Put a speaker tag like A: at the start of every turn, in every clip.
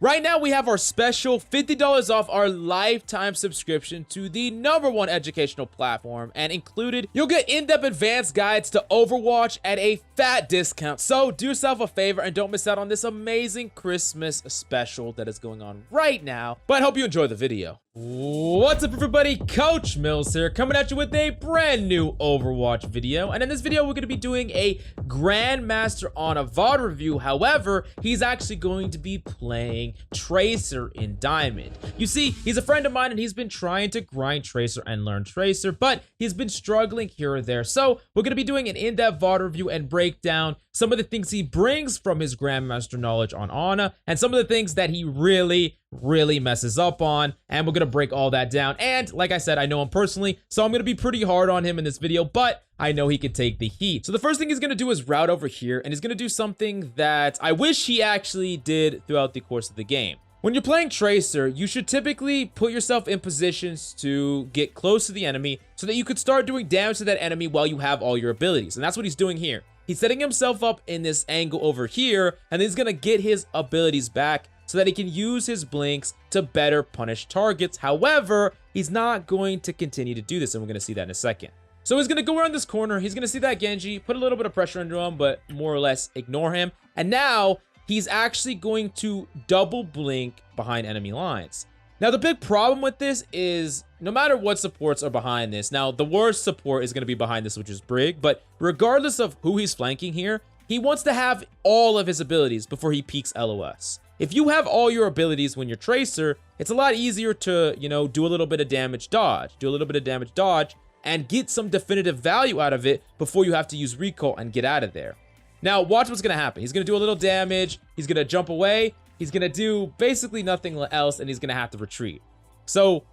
A: Right now, we have our special $50 off our lifetime subscription to the #1 educational platform, and included, you'll get in-depth advanced guides to Overwatch at a fat discount. So do yourself a favor and don't miss out on this amazing Christmas special that is going on right now. But I hope you enjoy the video. What's up, everybody? Coach Mills here, coming at you with a brand new Overwatch video. And in this video, we're going to be doing a Grandmaster on a VOD review. However, he's actually going to be playing Tracer in Diamond. You see, he's a friend of mine and he's been trying to grind Tracer and learn Tracer, but he's been struggling here or there. So we're going to be doing an in-depth VOD review and break down some of the things he brings from his Grandmaster knowledge on Ana, and some of the things that he really messes up on, and we're gonna break all that down. And like I said, I know him personally, so I'm gonna be pretty hard on him in this video, but I know he could take the heat. So the first thing he's gonna do is route over here, and he's gonna do something that I wish he actually did throughout the course of the game. When you're playing Tracer, you should typically put yourself in positions to get close to the enemy so that you could start doing damage to that enemy while you have all your abilities, and that's what he's doing here. He's setting himself up in this angle over here, and he's gonna get his abilities back so that he can use his blinks to better punish targets. However, he's not going to continue to do this, and we're gonna see that in a second. So he's gonna go around this corner, he's gonna see that Genji, put a little bit of pressure under him, but more or less ignore him. And now, he's actually going to double blink behind enemy lines. Now, the big problem with this is, no matter what supports are behind this, now, the worst support is gonna be behind this, which is Brig, but regardless of who he's flanking here, he wants to have all of his abilities before he peaks LOS. If you have all your abilities when you're Tracer, it's a lot easier to, do a little bit of damage dodge, and get some definitive value out of it before you have to use recall and get out of there. Now, watch what's gonna happen. He's gonna do a little damage, he's gonna jump away, he's gonna do basically nothing else, and he's gonna have to retreat. So,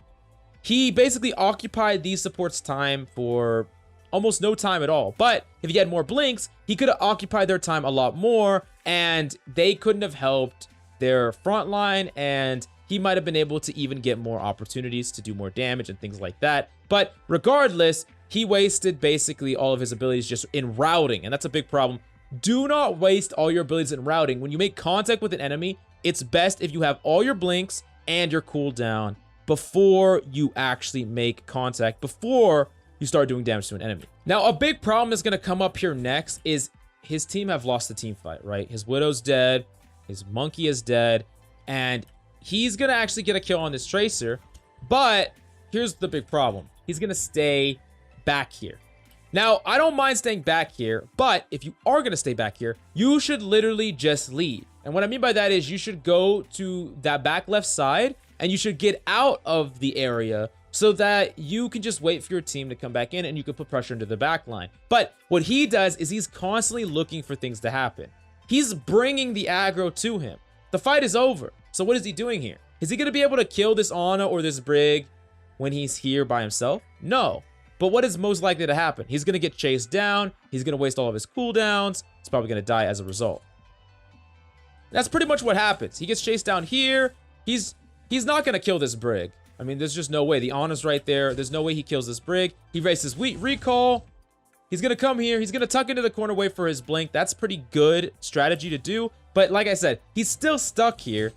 A: he basically occupied these supports' time for almost no time at all. But if he had more blinks, he could have occupied their time a lot more, and they couldn't have helped their front line, and he might have been able to even get more opportunities to do more damage and things like that. But regardless, he wasted basically all of his abilities just in routing, and that's a big problem. Do not waste all your abilities in routing. When you make contact with an enemy, it's best if you have all your blinks and your cooldown before you actually make contact, before you start doing damage to an enemy. Now, a big problem that's going to come up here next is his team have lost the team fight, right? His Widow's dead, his Monkey is dead, and he's going to actually get a kill on this Tracer, but here's the big problem. He's going to stay back here. Now, I don't mind staying back here, but if you are going to stay back here, you should literally just leave. And what I mean by that is you should go to that back left side, and you should get out of the area so that you can just wait for your team to come back in and you can put pressure into the back line. But what he does is he's constantly looking for things to happen. He's bringing the aggro to him. The fight is over. So what is he doing here? Is he going to be able to kill this Ana or this Brig when he's here by himself? No. But what is most likely to happen? He's going to get chased down. He's going to waste all of his cooldowns. He's probably going to die as a result. That's pretty much what happens. He gets chased down here. He's not going to kill this Brig. I mean, there's just no way. The Ana's right there. There's no way he kills this Brig. He races recall. He's going to come here. He's going to tuck into the corner, wait for his blink. That's pretty good strategy to do. But like I said, he's still stuck here.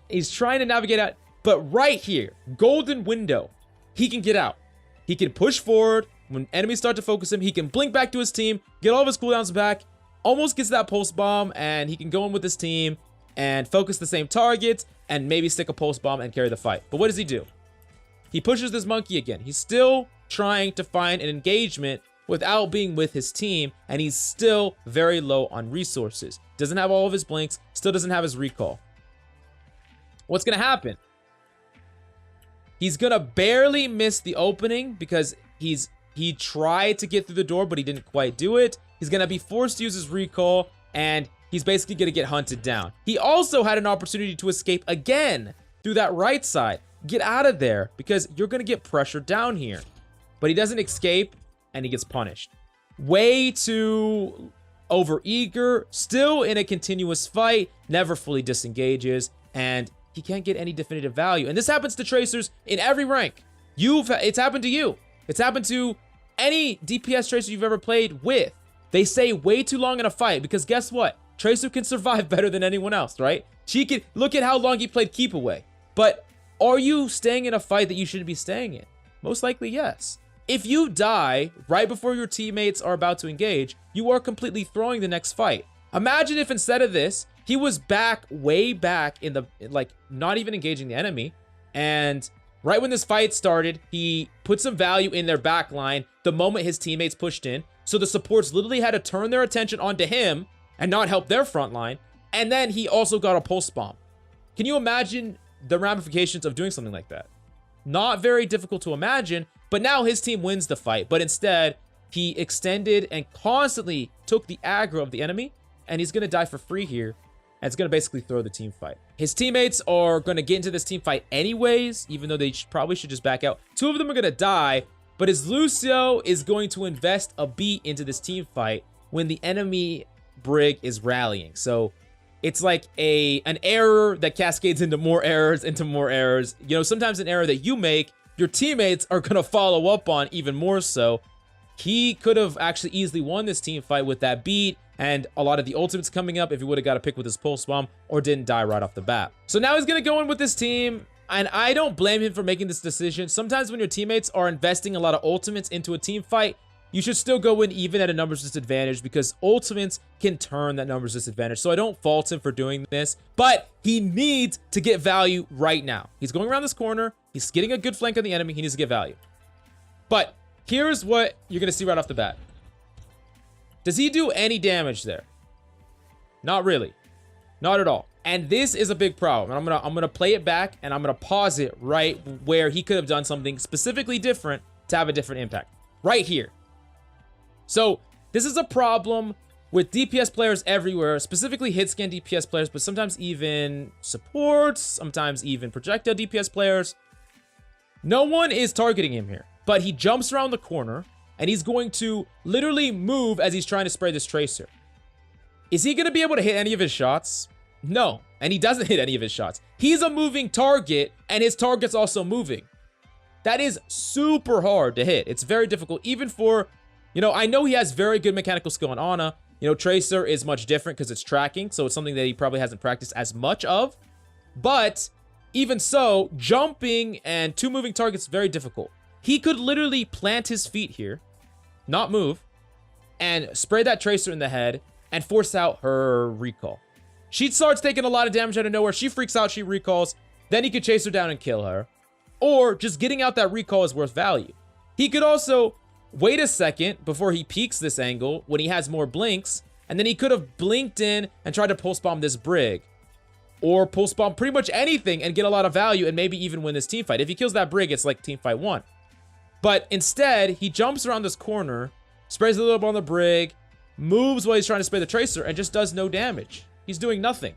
A: He's trying to navigate out. But right here, golden window, he can get out. He can push forward. When enemies start to focus him, he can blink back to his team, get all of his cooldowns back, almost gets that pulse bomb, and he can go in with his team and focus the same targets and maybe stick a pulse bomb and carry the fight. But what does he do? He pushes this Monkey again. He's still trying to find an engagement without being with his team, and he's still very low on resources. Doesn't have all of his blinks, still doesn't have his recall. What's gonna happen? He's gonna barely miss the opening because he tried to get through the door, but he didn't quite do it. He's gonna be forced to use his recall, and he's basically gonna get hunted down. He also had an opportunity to escape again through that right side. Get out of there, because you're gonna get pressured down here. But he doesn't escape, and he gets punished. Way too overeager, still in a continuous fight, never fully disengages, and he can't get any definitive value. And this happens to Tracers in every rank. It's happened to you. It's happened to any DPS Tracer you've ever played with. They stay way too long in a fight because guess what? Tracer can survive better than anyone else, right? She can look at how long he played keep away. But are you staying in a fight that you shouldn't be staying in? Most likely, yes. If you die right before your teammates are about to engage, you are completely throwing the next fight. Imagine if instead of this, he was back, way back in the, like, not even engaging the enemy. And right when this fight started, he put some value in their back line the moment his teammates pushed in. So the supports literally had to turn their attention onto him and not help their front line. And then he also got a pulse bomb. Can you imagine the ramifications of doing something like that? Not very difficult to imagine, but now his team wins the fight. But instead, he extended and constantly took the aggro of the enemy, and he's going to die for free here. And it's going to basically throw the team fight. His teammates are going to get into this team fight anyways, even though they probably should just back out. Two of them are going to die, but his Lucio is going to invest a beat into this team fight when the enemy Brig is rallying. So it's like an error that cascades into more errors, You know, sometimes an error that you make, your teammates are going to follow up on even more so. He could have actually easily won this team fight with that beat and a lot of the ultimates coming up if he would have got a pick with his pulse bomb or didn't die right off the bat. So now he's going to go in with this team, and I don't blame him for making this decision. Sometimes when your teammates are investing a lot of ultimates into a team fight, you should still go in even at a numbers disadvantage because ultimates can turn that numbers disadvantage. So I don't fault him for doing this, but he needs to get value right now. He's going around this corner. He's getting a good flank on the enemy. He needs to get value. But here's what you're going to see right off the bat. Does he do any damage there? Not really. Not at all. And this is a big problem. And I'm gonna play it back and I'm gonna pause it right where he could have done something specifically different to have a different impact. Right here. So this is a problem with DPS players everywhere, specifically hit scan DPS players, but sometimes even supports, sometimes even projectile DPS players. No one is targeting him here, but he jumps around the corner and he's going to literally move as he's trying to spray this tracer. Is he going to be able to hit any of his shots? No, and he doesn't hit any of his shots. He's a moving target, and his target's also moving. That is super hard to hit. It's very difficult, even for, you know, I know he has very good mechanical skill on Ana. You know, Tracer is much different because it's tracking, so it's something that he probably hasn't practiced as much of. But even so, jumping and two moving targets is very difficult. He could literally plant his feet here, not move, and spray that Tracer in the head and force out her recall. She starts taking a lot of damage out of nowhere. She freaks out, she recalls. Then he could chase her down and kill her. Or just getting out that recall is worth value. He could also wait a second before he peeks this angle when he has more blinks. And then he could have blinked in and tried to pulse bomb this Brig. Or pulse bomb pretty much anything and get a lot of value and maybe even win this team fight. If he kills that Brig, it's like team fight 1. But instead, he jumps around this corner, sprays a little bit on the Brig, moves while he's trying to spray the Tracer, and just does no damage. He's doing nothing.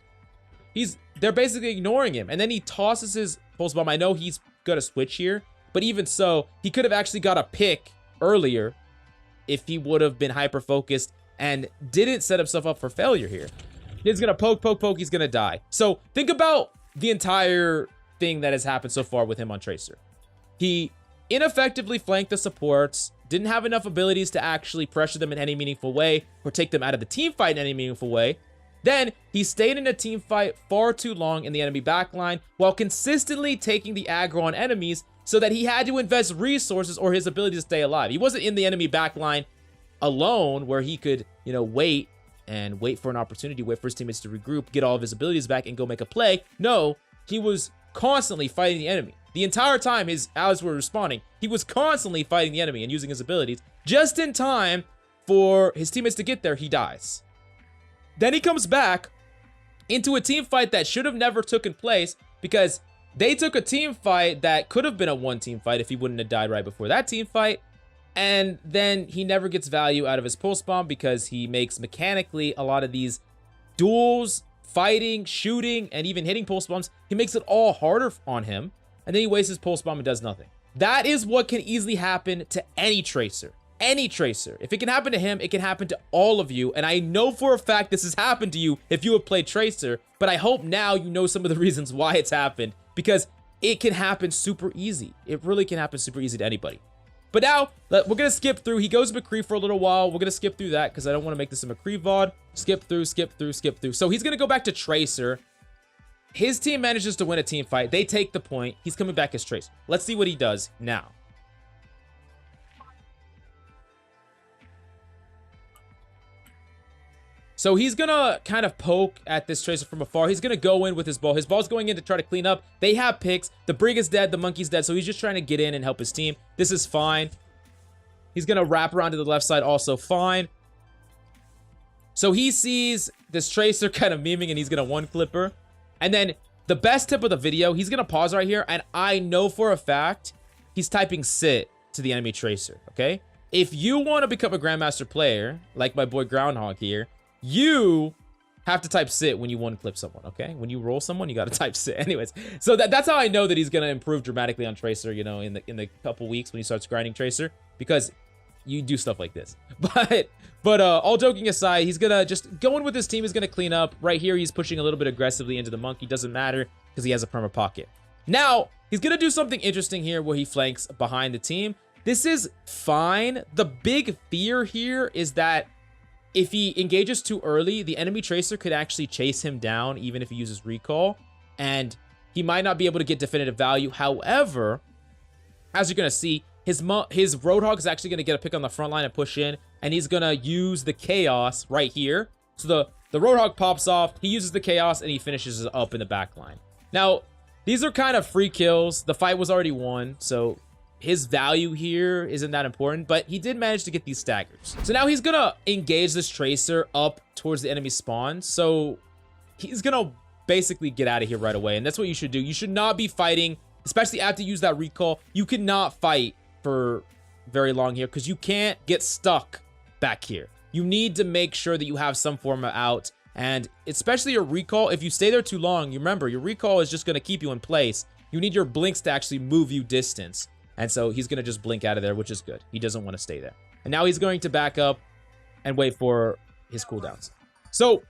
A: They're basically ignoring him. And then he tosses his pulse bomb. I know he's gonna switch here, but even so, he could have actually got a pick earlier if he would have been hyper-focused and didn't set himself up for failure here. He's gonna poke, he's gonna die. So think about the entire thing that has happened so far with him on Tracer. He ineffectively flanked the supports, didn't have enough abilities to actually pressure them in any meaningful way or take them out of the team fight in any meaningful way. Then he stayed in a team fight far too long in the enemy backline while consistently taking the aggro on enemies so that he had to invest resources or his ability to stay alive. He wasn't in the enemy backline alone where he could, you know, wait for an opportunity, wait for his teammates to regroup, get all of his abilities back and go make a play. No, he was constantly fighting the enemy. The entire time his allies were responding, he was constantly fighting the enemy and using his abilities. Just in time for his teammates to get there, he dies. Then he comes back into a team fight that should have never taken place because they took a team fight that could have been a one-team fight if he wouldn't have died right before that team fight. And then he never gets value out of his pulse bomb because he makes mechanically a lot of these duels, fighting, shooting, and even hitting pulse bombs. He makes it all harder on him. And then he wastes his pulse bomb and does nothing. That is what can easily happen to any Tracer. Any Tracer. If it can happen to him, it can happen to all of you. And I know for a fact this has happened to you if you have played Tracer. But I hope now you know some of the reasons why it's happened. Because it can happen super easy. It really can happen super easy to anybody. But now, we're going to skip through. He goes McCree for a little while. We're going to skip through that because I don't want to make this a McCree VOD. Skip through. So he's going to go back to Tracer. his team manages to win a team fight. They take the point. He's coming back as Tracer. Let's see what he does now. So he's going to kind of poke at this Tracer from afar. He's going to go in with his ball. His ball's going in to try to clean up. They have picks. The Brig is dead. The Monkey's dead. So he's just trying to get in and help his team. This is fine. He's going to wrap around to the left side. Also fine. So he sees this Tracer kind of memeing and he's going to one-clip her. And then the best tip of the video, he's going to pause right here. And I know for a fact he's typing sit to the enemy Tracer. Okay? If you want to become a Grandmaster player, like my boy Groundhog here, you have to type sit when you one-clip someone, okay? When you roll someone, you got to type sit. Anyways, so that's how I know that he's going to improve dramatically on Tracer, you know, in the couple weeks when he starts grinding Tracer, because you do stuff like this. But all joking aside, he's going to just go in with his team. He's going to clean up. Right here, he's pushing a little bit aggressively into the Monkey. Doesn't matter because he has a perma pocket. Now, he's going to do something interesting here where he flanks behind the team. This is fine. The big fear here is that if he engages too early, the enemy Tracer could actually chase him down even if he uses recall, and he might not be able to get definitive value. However, as you're going to see, his Roadhog is actually going to get a pick on the front line and push in, and he's going to use the Chaos right here. So the Roadhog pops off, he uses the Chaos, and he finishes it up in the back line. Now, these are kind of free kills. The fight was already won, so his value here isn't that important, but he did manage to get these staggers. So now he's gonna engage this Tracer up towards the enemy spawn. So he's gonna basically get out of here right away, and that's what you should do. You should not be fighting, especially after you use that recall. You cannot fight for very long here because you can't get stuck back here. You need to make sure that you have some form of out, and especially your recall. If you stay there too long, you remember your recall is just gonna keep you in place. You need your blinks to actually move you distance. And so he's going to just blink out of there, which is good. He doesn't want to stay there. And now he's going to back up and wait for his cooldowns. So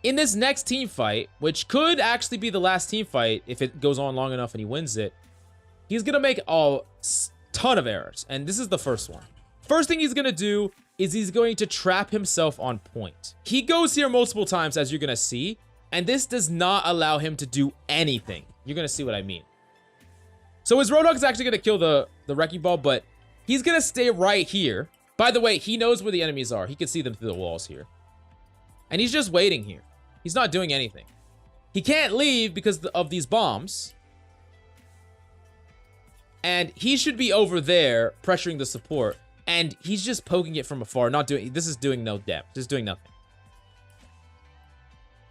A: in this next team fight, which could actually be the last team fight if it goes on long enough and he wins it, he's going to make a ton of errors. And this is the first one. First thing he's going to do is he's going to trap himself on point. He goes here multiple times, as you're going to see. And this does not allow him to do anything. You're going to see what I mean. So his Roadhog is actually going to kill the Wrecking Ball, but he's going to stay right here. By the way, he knows where the enemies are. He can see them through the walls here. And he's just waiting here. He's not doing anything. He can't leave because of these bombs. And he should be over there pressuring the support. And he's just poking it from afar. This is doing no depth. Just doing nothing.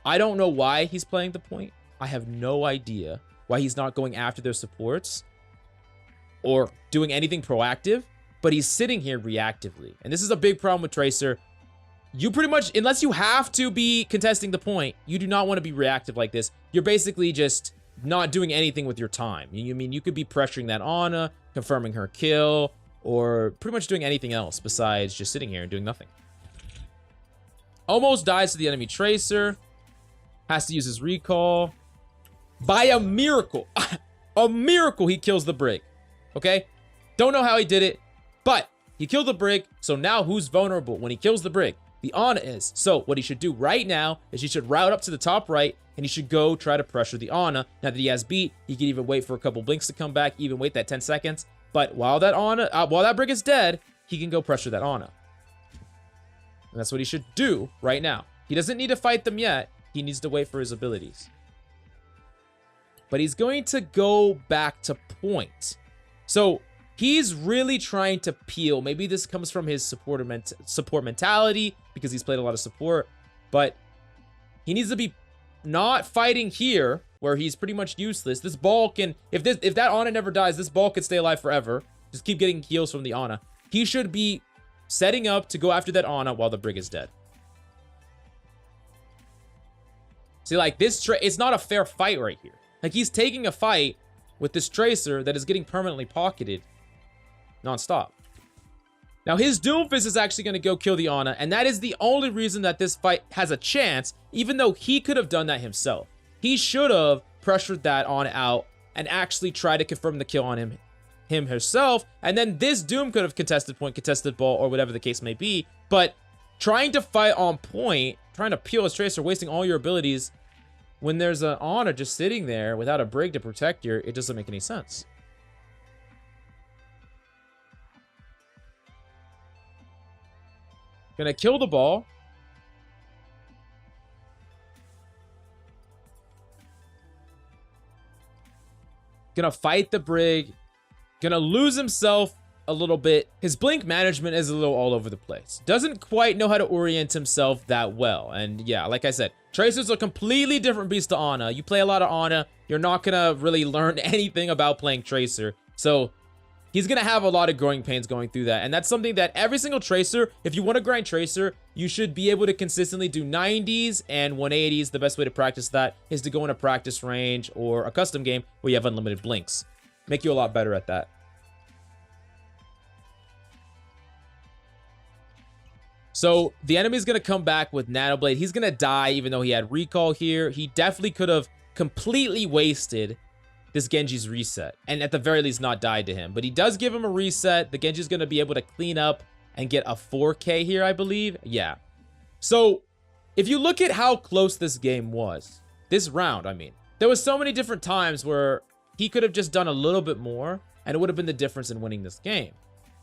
A: I don't know why he's playing the point. I have no idea why he's not going after their supports or doing anything proactive, but he's sitting here reactively. And this is a big problem with Tracer. You pretty much, unless you have to be contesting the point, you do not want to be reactive like this. You're basically just not doing anything with your time. You could be pressuring that Ana, confirming her kill, or pretty much doing anything else besides just sitting here and doing nothing. Almost dies to the enemy Tracer. Has to use his recall. By a miracle, he kills the Brig. Okay? Don't know how he did it, but he killed the Brig, so now who's vulnerable when he kills the Brig? The Ana is. So what he should do right now is he should route up to the top right, and he should go try to pressure the Ana. Now that he has beat, he can even wait for a couple blinks to come back, even wait that 10 seconds. But while that Brig is dead, he can go pressure that Ana. And that's what he should do right now. He doesn't need to fight them yet. He needs to wait for his abilities. But he's going to go back to point. So he's really trying to peel. Maybe this comes from his support mentality because he's played a lot of support. But he needs to be not fighting here where he's pretty much useless. This ball can, if that Ana never dies, this ball could stay alive forever. Just keep getting heals from the Ana. He should be setting up to go after that Ana while the Brig is dead. See, like this, it's not a fair fight right here. Like, he's taking a fight with this Tracer that is getting permanently pocketed non-stop. Now, his Doomfist is actually going to go kill the Ana, and that is the only reason that this fight has a chance, even though he could have done that himself. He should have pressured that Ana out and actually tried to confirm the kill on him himself, and then this Doom could have contested point, contested ball, or whatever the case may be. But trying to fight on point, trying to peel his Tracer, wasting all your abilities, when there's an Ana just sitting there without a Brig to protect you, it doesn't make any sense. Gonna kill the ball. Gonna fight the Brig. Gonna lose himself a little bit. His blink management is a little all over the place. Doesn't quite know how to orient himself that well. And yeah, like I said, Tracer's a completely different beast to Ana. You play a lot of Ana, you're not gonna really learn anything about playing Tracer. So he's gonna have a lot of growing pains going through that. And that's something that every single Tracer, if you want to grind Tracer, you should be able to consistently do 90s and 180s. The best way to practice that is to go in a practice range or a custom game where you have unlimited blinks. Make you a lot better at that. So the enemy's going to come back with Nanoblade. He's going to die even though he had recall here. He definitely could have completely wasted this Genji's reset and at the very least not died to him. But he does give him a reset. The Genji's going to be able to clean up and get a 4K here, I believe. Yeah. So if you look at how close this game was, this round, I mean, there was so many different times where he could have just done a little bit more and it would have been the difference in winning this game.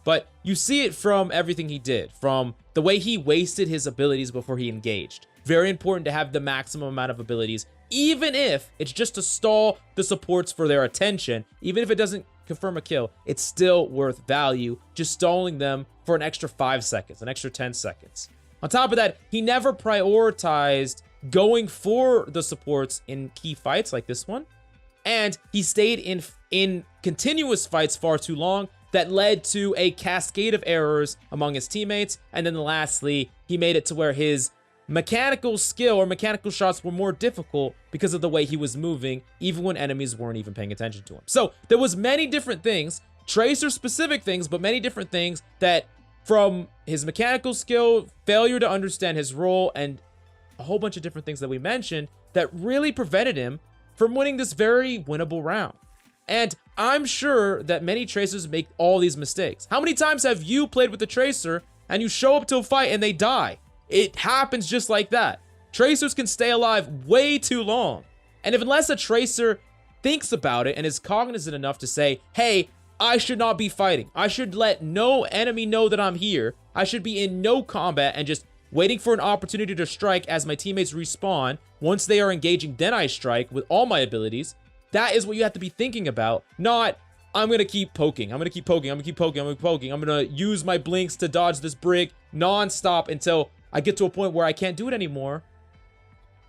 A: But you see it from everything he did, from the way he wasted his abilities before he engaged. Very important to have the maximum amount of abilities, even if it's just to stall the supports for their attention. Even if it doesn't confirm a kill, it's still worth value, just stalling them for an extra 5 seconds, an extra 10 seconds. On top of that, he never prioritized going for the supports in key fights like this one. And he stayed in continuous fights far too long. That led to a cascade of errors among his teammates. And then lastly, he made it to where his mechanical skill or mechanical shots were more difficult because of the way he was moving, even when enemies weren't even paying attention to him. So there was many different things, Tracer specific things, but many different things that from his mechanical skill, failure to understand his role, and a whole bunch of different things that we mentioned that really prevented him from winning this very winnable round. And I'm sure that many Tracers make all these mistakes. How many times have you played with the Tracer and you show up to a fight and they die? It happens just like that. Tracers can stay alive way too long. And unless a Tracer thinks about it and is cognizant enough to say, hey, I should not be fighting. I should let no enemy know that I'm here. I should be in no combat and just waiting for an opportunity to strike as my teammates respawn. Once they are engaging, then I strike with all my abilities. That is what you have to be thinking about, not, I'm going to keep poking, I'm going to keep poking, I'm going to keep poking, I'm going to keep poking, I'm going to use my blinks to dodge this Brig non-stop until I get to a point where I can't do it anymore,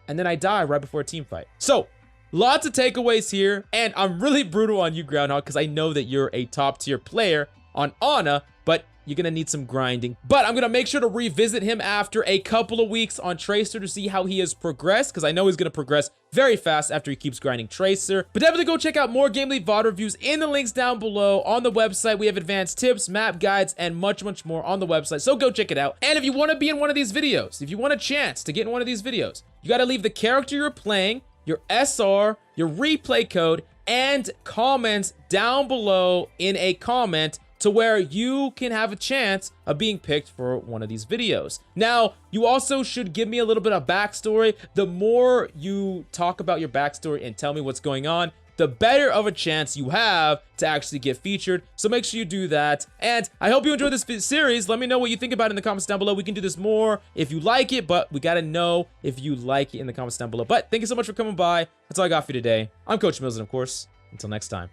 A: and then I die right before a team fight. So, lots of takeaways here, and I'm really brutal on you, Groundhog, because I know that you're a top-tier player on Ana, but you're going to need some grinding. But I'm going to make sure to revisit him after a couple of weeks on Tracer to see how he has progressed, because I know he's going to progress very fast after he keeps grinding Tracer. But definitely go check out more GameLeap VOD reviews in the links down below. On the website, we have advanced tips, map guides, and much, much more on the website. So go check it out. And if you want to be in one of these videos, if you want a chance to get in one of these videos, you got to leave the character you're playing, your SR, your replay code, and comments down below in a comment to where you can have a chance of being picked for one of these videos. Now, you also should give me a little bit of backstory. The more you talk about your backstory and tell me what's going on, the better of a chance you have to actually get featured. So make sure you do that. And I hope you enjoyed this series. Let me know what you think about it in the comments down below. We can do this more if you like it, but we gotta know if you like it in the comments down below. But thank you so much for coming by. That's all I got for you today. I'm Coach Mills, and of course, until next time.